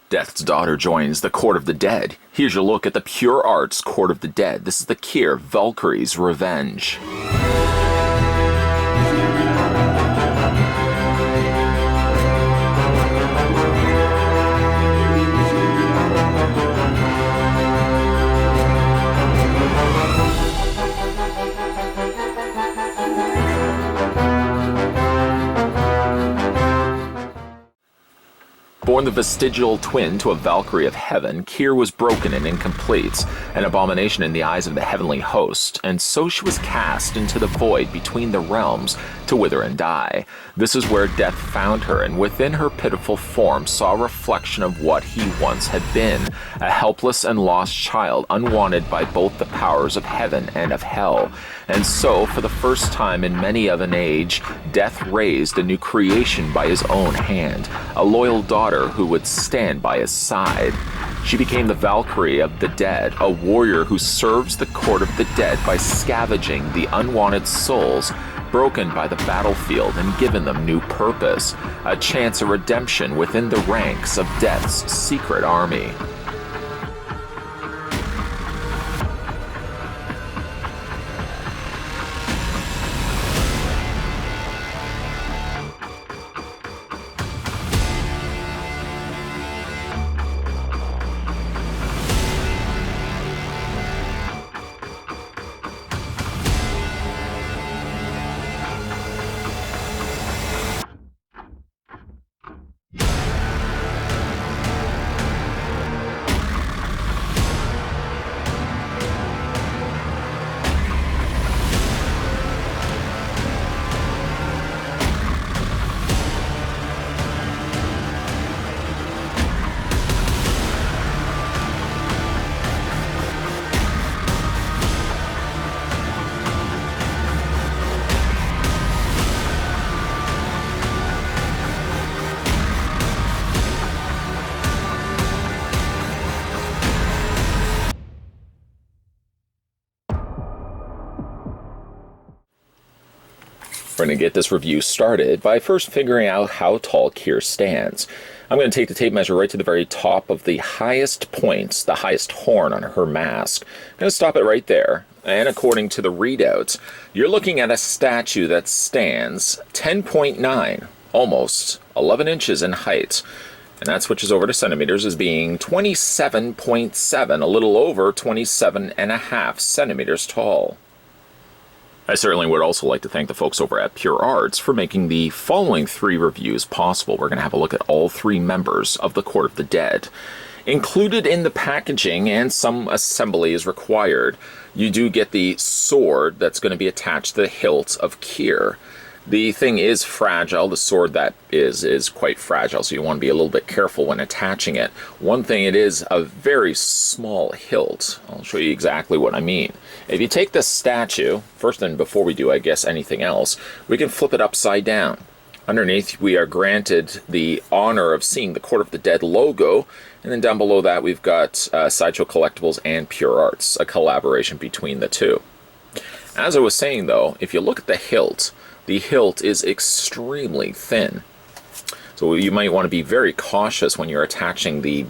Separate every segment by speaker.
Speaker 1: Death's daughter joins the Court of the Dead. Here's your look at the Pure Arts Court of the Dead. This is the Kier Valkyrie's Revenge. Born the vestigial twin to a Valkyrie of heaven, Kier was broken and incomplete, an abomination in the eyes of the heavenly host, and so she was cast into the void between the realms to wither and die. This is where death found her, and within her pitiful form saw a reflection of what he once had been, a helpless and lost child, unwanted by both the powers of heaven and of hell. And so, for the first time in many of an age, death raised a new creation by his own hand, a loyal daughter who would stand by his side. She became the Valkyrie of the Dead, a warrior who serves the Court of the Dead by scavenging the unwanted souls broken by the battlefield and given them new purpose, a chance of redemption within the ranks of Death's secret army. We're going to get this review started by first figuring out how tall Kier stands. I'm going to take the tape measure right to the very top of the highest points, the highest horn on her mask. I'm going to stop it right there. And according to the readouts, you're looking at a statue that stands 10.9, almost 11 inches in height. And that switches over to centimeters as being 27.7, a little over 27.5 centimeters tall. I certainly would also like to thank the folks over at Pure Arts for making the following 3 reviews possible. We're going to have a look at all 3 members of the Court of the Dead. Included in the packaging, and some assembly is required, you do get the sword that's going to be attached to the hilt of Kier. The thing is fragile. The sword that is quite fragile, so you want to be a little bit careful when attaching it. One thing, it is a very small hilt. I'll show you exactly what I mean. If you take this statue, first and before we do, I guess, anything else, we can flip it upside down. Underneath, we are granted the honor of seeing the Court of the Dead logo, and then down below that, we've got Sideshow Collectibles and Pure Arts, a collaboration between the two. As I was saying, though, if you look at the hilt is extremely thin. So you might want to be very cautious when you're attaching the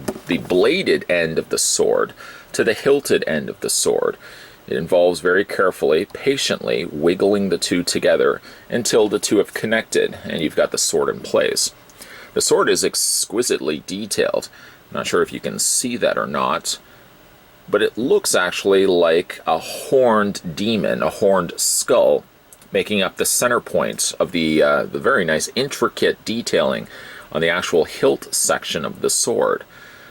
Speaker 1: bladed end of the sword to the hilted end of the sword. It involves very carefully, patiently wiggling the two together until the two have connected and you've got the sword in place. The sword is exquisitely detailed. I'm not sure if you can see that or not, but it looks actually like a horned demon, a horned skull, making up the center point of the very nice intricate detailing on the actual hilt section of the sword.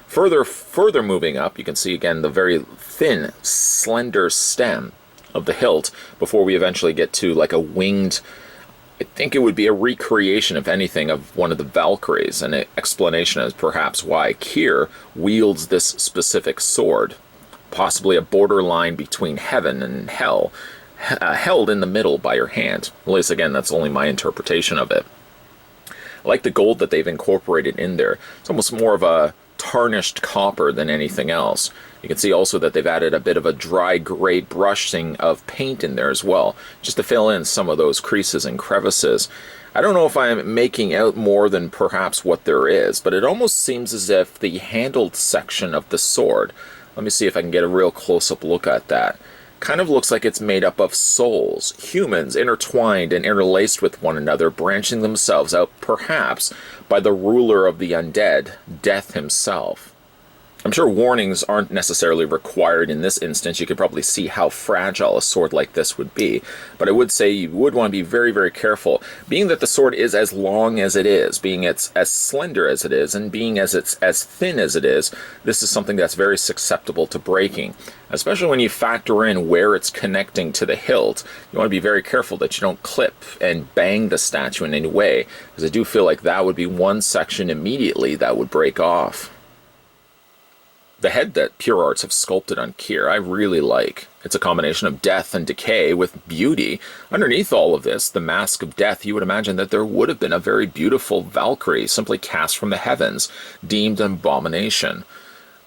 Speaker 1: Further moving up, you can see again the very thin, slender stem of the hilt before we eventually get to like a winged, I think it would be a recreation, if anything, of one of the Valkyries, and an explanation as perhaps why Kier wields this specific sword, possibly a borderline between heaven and hell, held in the middle by her hand. At least, again, that's only my interpretation of it. I like the gold that they've incorporated in there. It's almost more of a tarnished copper than anything else. You can see also that they've added a bit of a dry gray brushing of paint in there as well, just to fill in some of those creases and crevices. I don't know if I'm making out more than perhaps what there is, but it almost seems as if the handled section of the sword, let me see if I can get a real close-up look at that, kind of looks like it's made up of souls, humans intertwined and interlaced with one another, branching themselves out perhaps by the ruler of the undead, Death himself. I'm sure warnings aren't necessarily required in this instance. You could probably see how fragile a sword like this would be. But I would say you would want to be very, very careful. Being that the sword is as long as it is, being it's as slender as it is, and being it's as thin as it is, this is something that's very susceptible to breaking. Especially when you factor in where it's connecting to the hilt. You want to be very careful that you don't clip and bang the statue in any way, because I do feel like that would be one section immediately that would break off. The head that Pure Arts have sculpted on Kier, I really like. It's a combination of death and decay with beauty. Underneath all of this, the mask of death, you would imagine that there would have been a very beautiful Valkyrie, simply cast from the heavens, deemed an abomination.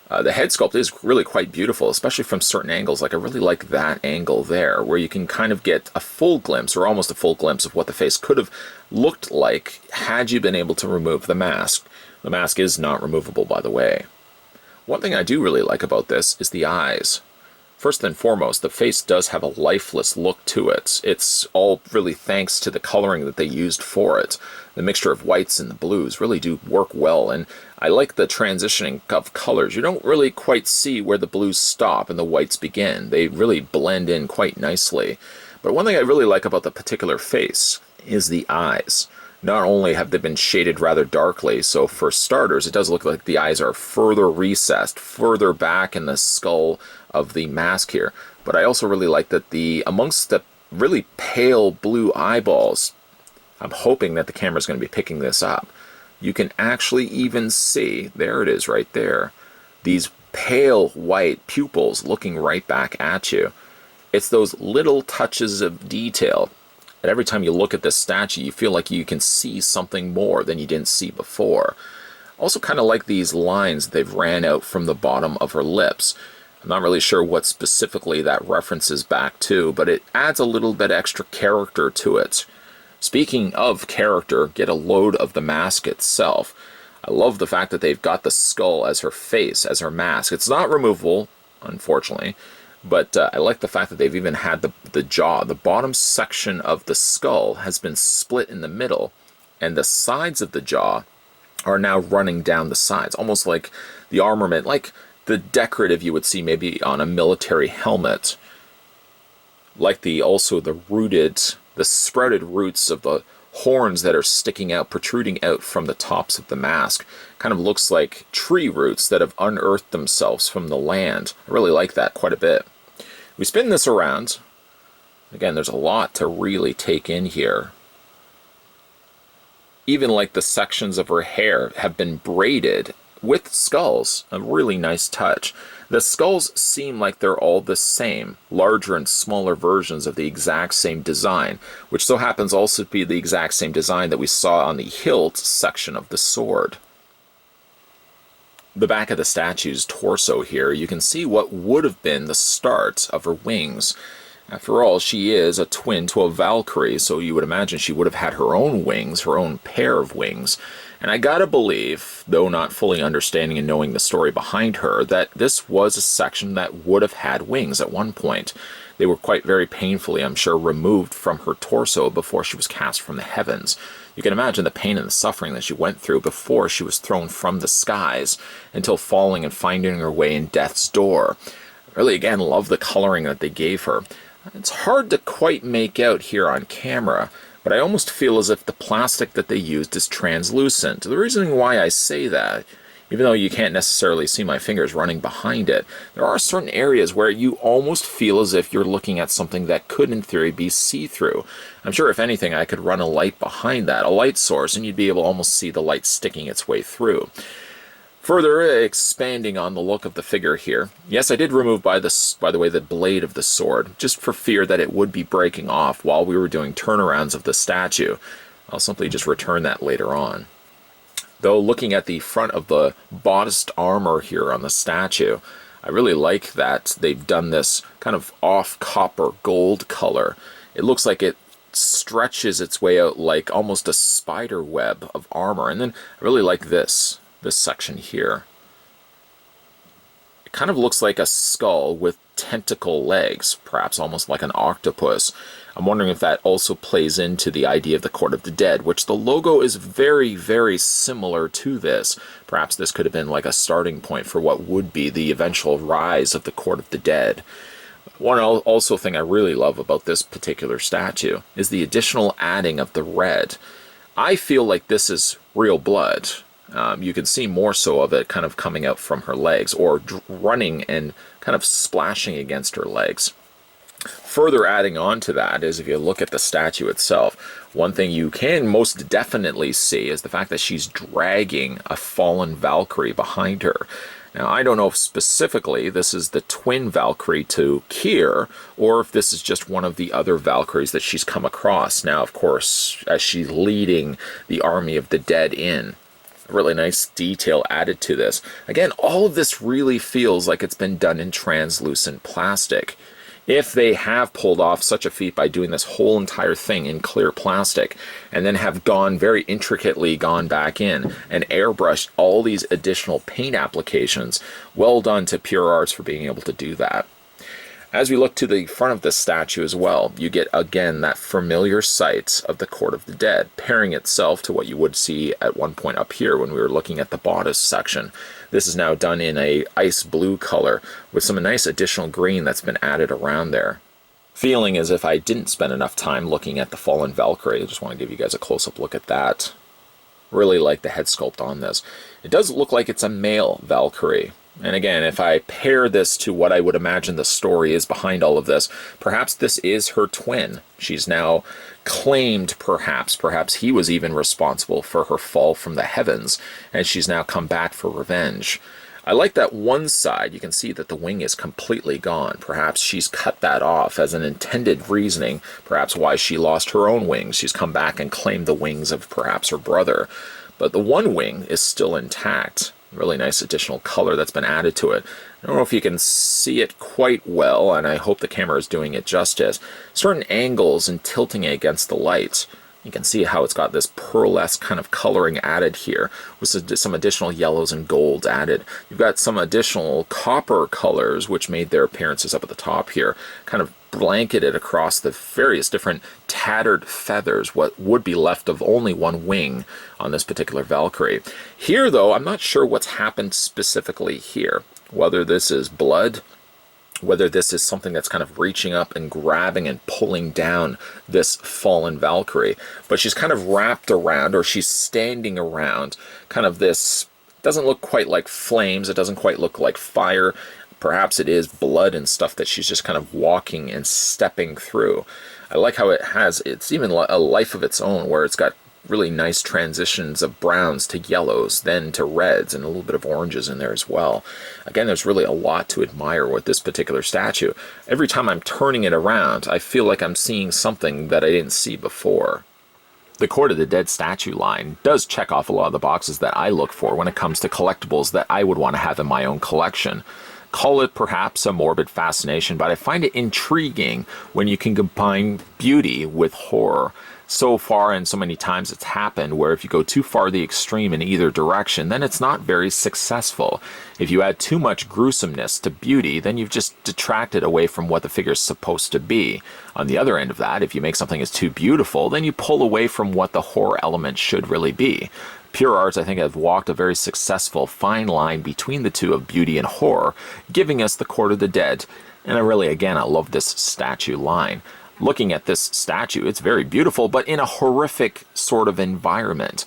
Speaker 1: The head sculpt is really quite beautiful, especially from certain angles. Like, I really like that angle there, where you can kind of get a full glimpse, or almost a full glimpse, of what the face could have looked like had you been able to remove the mask. The mask is not removable, by the way. One thing I do really like about this is the eyes. First and foremost, the face does have a lifeless look to it. It's all really thanks to the coloring that they used for it. The mixture of whites and the blues really do work well, and I like the transitioning of colors. You don't really quite see where the blues stop and the whites begin. They really blend in quite nicely. But one thing I really like about the particular face is the eyes. Not only have they been shaded rather darkly, so for starters, it does look like the eyes are further recessed, further back in the skull of the mask here. But I also really like that amongst the really pale blue eyeballs, I'm hoping that the camera's going to be picking this up, you can actually even see, there it is right there, these pale white pupils looking right back at you. It's those little touches of detail. And every time you look at this statue, you feel like you can see something more than you didn't see before. Also kind of like these lines they've ran out from the bottom of her lips. I'm not really sure what specifically that references back to, but it adds a little bit extra character to it. Speaking of character, get a load of the mask itself. I love the fact that they've got the skull as her face, as her mask. It's not removable, unfortunately. But I like the fact that they've even had the jaw. The bottom section of the skull has been split in the middle, and the sides of the jaw are now running down the sides, almost like the armament, like the decorative you would see maybe on a military helmet. Like the sprouted roots of the horns that are sticking out, protruding out from the tops of the mask. Kind of looks like tree roots that have unearthed themselves from the land. I really like that quite a bit. We spin this around. Again, there's a lot to really take in here. Even like the sections of her hair have been braided with skulls. A really nice touch. The skulls seem like they're all the same, larger and smaller versions of the exact same design, which so happens also to be the exact same design that we saw on the hilt section of the sword. The back of the statue's torso here, you can see what would have been the start of her wings. After all, she is a twin to a Valkyrie, so you would imagine she would have had her own wings, her own pair of wings. And I gotta believe, though not fully understanding and knowing the story behind her, that this was a section that would have had wings at one point. They were quite very painfully, I'm sure, removed from her torso before she was cast from the heavens. You can imagine the pain and the suffering that she went through before she was thrown from the skies, until falling and finding her way in death's door. I really, again, love the coloring that they gave her. It's hard to quite make out here on camera, but I almost feel as if the plastic that they used is translucent. The reason why I say that, even though you can't necessarily see my fingers running behind it, there are certain areas where you almost feel as if you're looking at something that could, in theory, be see-through. I'm sure, if anything, I could run a light behind that, a light source, and you'd be able to almost see the light sticking its way through. Further expanding on the look of the figure here. Yes, I did remove, by the way, the blade of the sword, just for fear that it would be breaking off while we were doing turnarounds of the statue. I'll simply just return that later on. Though looking at the front of the bodiced armor here on the statue, I really like that they've done this kind of off copper gold color. It looks like it stretches its way out like almost a spider web of armor. And then I really like this section here. It kind of looks like a skull with tentacle legs, perhaps almost like an octopus. I'm wondering if that also plays into the idea of the Court of the Dead, which the logo is very, very similar to this. Perhaps this could have been like a starting point for what would be the eventual rise of the Court of the Dead. One also thing I really love about this particular statue is the additional adding of the red. I feel like this is real blood. You can see more so of it kind of coming out from her legs, or running and kind of splashing against her legs. Further adding on to that is, if you look at the statue itself, one thing you can most definitely see is the fact that she's dragging a fallen Valkyrie behind her. Now, I don't know if specifically this is the twin Valkyrie to Kier, or if this is just one of the other Valkyries that she's come across. Now, of course, as she's leading the army of the dead in. Really nice detail added to this. Again, all of this really feels like it's been done in translucent plastic. If they have pulled off such a feat by doing this whole entire thing in clear plastic, and then have very intricately gone back in and airbrushed all these additional paint applications, well done to Pure Arts for being able to do that. As we look to the front of the statue as well, you get again that familiar sight of the Court of the Dead, pairing itself to what you would see at one point up here when we were looking at the bodice section. This is now done in a ice blue color with some nice additional green that's been added around there. Feeling as if I didn't spend enough time looking at the fallen Valkyrie, I just want to give you guys a close-up look at that. Really like the head sculpt on this. It does look like it's a male Valkyrie. And again, if I pair this to what I would imagine the story is behind all of this, perhaps this is her twin. She's now claimed, perhaps he was even responsible for her fall from the heavens, and she's now come back for revenge. I like that one side, you can see that the wing is completely gone. Perhaps she's cut that off as an intended reasoning, perhaps why she lost her own wings. She's come back and claimed the wings of perhaps her brother. But the one wing is still intact. Really nice additional color that's been added to it. I don't know if you can see it quite well, and I hope the camera is doing it justice. Certain angles and tilting it against the lights. You can see how it's got this pearlesque kind of coloring added here, with some additional yellows and golds added. You've got some additional copper colors, which made their appearances up at the top here, kind of blanketed across the various different tattered feathers, what would be left of only one wing on this particular Valkyrie. Here, though, I'm not sure what's happened specifically here. Whether this is blood, whether this is something that's kind of reaching up and grabbing and pulling down this fallen Valkyrie. But she's kind of wrapped around, or she's standing around, kind of this, doesn't look quite like flames, it doesn't quite look like fire. Perhaps it is blood and stuff that she's just kind of walking and stepping through. I like how it's even a life of its own, where it's got really nice transitions of browns to yellows, then to reds, and a little bit of oranges in there as well. Again, there's really a lot to admire with this particular statue. Every time I'm turning it around, I feel like I'm seeing something that I didn't see before. The Court of the Dead statue line does check off a lot of the boxes that I look for when it comes to collectibles that I would want to have in my own collection. Call it perhaps a morbid fascination, but I find it intriguing when you can combine beauty with horror. So far and so many times it's happened where if you go too far the extreme in either direction, then it's not very successful. If you add too much gruesomeness to beauty, then you've just detracted away from what the figure's supposed to be. On the other end of that, if you make something as too beautiful, then you pull away from what the horror element should really be. Pure Arts, I think, have walked a very successful fine line between the two of beauty and horror, giving us the Court of the Dead. And I love this statue line. Looking at this statue, it's very beautiful, but in a horrific sort of environment.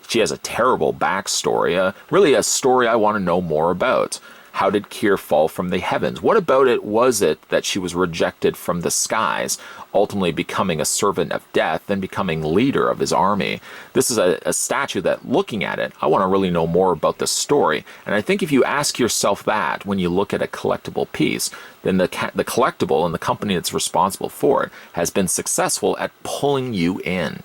Speaker 1: She has a terrible backstory, really a story I want to know more about. How did Kier fall from the heavens? What about it was it that she was rejected from the skies, ultimately becoming a servant of death and becoming leader of his army? This is a statue that, looking at it, I want to really know more about the story. And I think if you ask yourself that when you look at a collectible piece, then the collectible and the company that's responsible for it has been successful at pulling you in.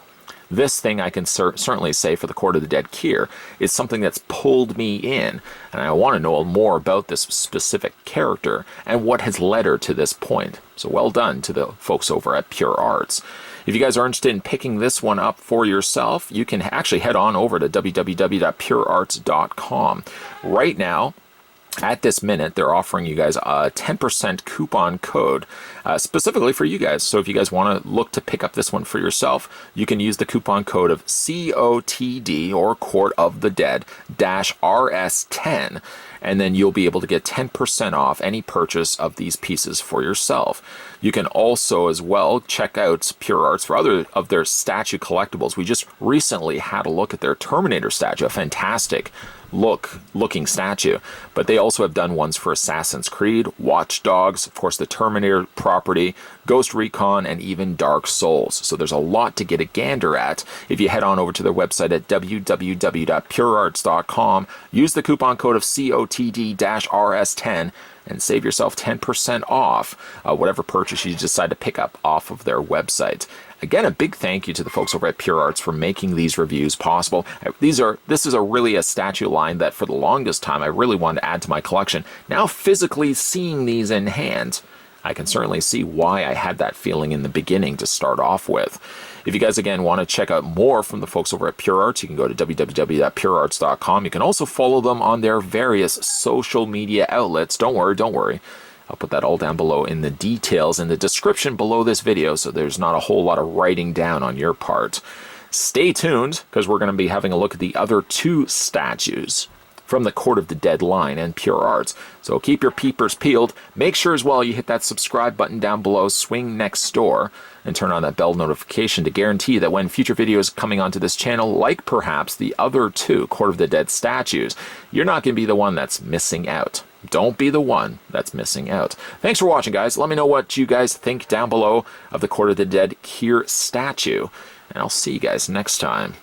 Speaker 1: This thing I can certainly say for the Court of the Dead Kier is something that's pulled me in, and I want to know more about this specific character and what has led her to this point. So well done to the folks over at Pure Arts. If you guys are interested in picking this one up for yourself, you can actually head on over to www.purearts.com. Right now, at this minute, they're offering you guys a 10% coupon code specifically for you guys. So if you guys want to look to pick up this one for yourself, you can use the coupon code of COTD, or Court of the Dead -RS10, and then you'll be able to get 10% off any purchase of these pieces for yourself. You can also as well check out Pure Arts for other of their statue collectibles. We just recently had a look at their Terminator statue, a fantastic looking statue, but they also have done ones for Assassin's Creed, Watch Dogs, of course the Terminator property, Ghost Recon, and even Dark Souls. So there's a lot to get a gander at if you head on over to their website at www.purearts.com, use the coupon code of COTD-RS10, and save yourself 10% off whatever purchase you decide to pick up off of their website. Again, a big thank you to the folks over at Pure Arts for making these reviews possible. This is really a statue line that for the longest time I really wanted to add to my collection. Now physically seeing these in hand, I can certainly see why I had that feeling in the beginning to start off with. If you guys, again, want to check out more from the folks over at Pure Arts, you can go to www.purearts.com. You can also follow them on their various social media outlets. Don't worry. I'll put that all down below in the details in the description below this video, so there's not a whole lot of writing down on your part. Stay tuned, because we're going to be having a look at the other two statues from the Court of the Dead line and Pure Arts. So keep your peepers peeled. Make sure as well you hit that subscribe button down below, swing next door, and turn on that bell notification to guarantee that when future videos coming onto this channel, like perhaps the other two Court of the Dead statues, you're not going to be the one that's missing out. Don't be the one that's missing out. Thanks for watching, guys. Let me know what you guys think down below of the Court of the Dead Kier statue, and I'll see you guys next time.